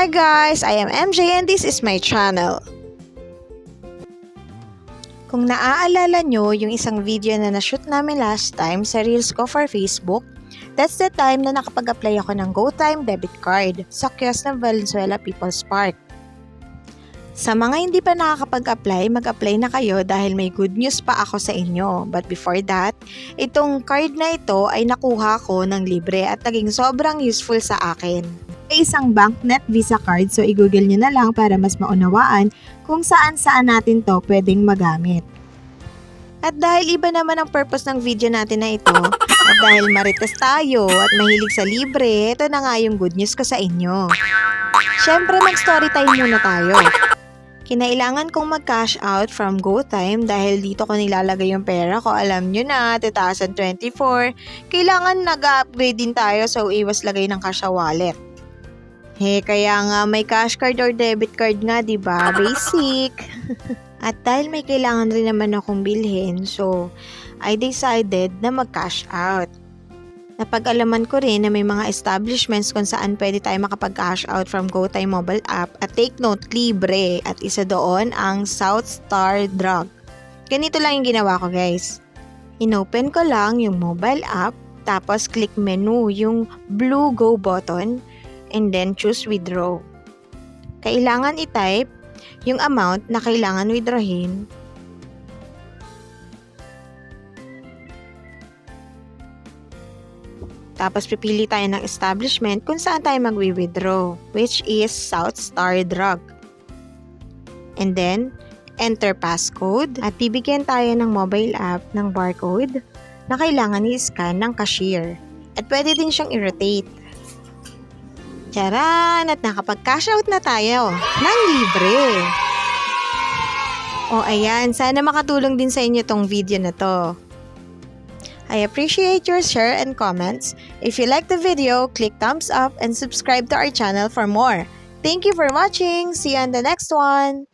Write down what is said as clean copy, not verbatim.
Hi guys, I am MJ and this is my channel. Kung naaalala nyo yung isang video na na-shoot namin last time sa Reels ko for Facebook, that's the time na nakapag-apply ako ng GoTime debit card sa kiosk ng Valenzuela People's Park. Sa mga hindi pa nakakapag-apply, mag-apply na kayo dahil may good news pa ako sa inyo. But before that, itong card na ito ay nakuha ko ng libre at naging sobrang useful sa akin. May isang BankNet Visa card, so i-google nyo na lang para mas maunawaan kung saan-saan natin to pwedeng magamit. At dahil iba naman ang purpose ng video natin na ito, at dahil marites tayo at mahilig sa libre, ito na nga yung good news ko sa inyo. Syempre mag-story time muna tayo. Kinailangan kong mag-cash out from GoTime dahil dito ko nilalagay yung pera ko. Alam nyo na, 2024, kailangan nag-upgrade din tayo so iwas lagay ng cash sa wallet. Kaya nga may cash card or debit card nga, diba? Basic. At dahil may kailangan rin naman akong bilhin, so I decided na mag-cash out. Napag-alaman ko rin na may mga establishments kung saan pwede tayo makapag-cash out from GoTime mobile app at take note, libre. At isa doon ang South Star Drug. Ganito lang yung ginawa ko guys. Inopen ko lang yung mobile app, tapos click menu yung blue go button, and then choose withdraw. Kailangan i-type yung amount na kailangan withdrawin. Tapos pipili tayo ng establishment kung saan tayo magwi-withdraw, which is South Star Drug. And then, enter passcode at bibigyan tayo ng mobile app ng barcode na kailangan i-scan ng cashier. At pwede din siyang i-rotate. Charan! At nakapag-cash out na tayo ng libre. O ayan, sana makatulong din sa inyo tong video na to. I appreciate your share and comments. If you like the video, click thumbs up and subscribe to our channel for more. Thank you for watching. See you on the next one.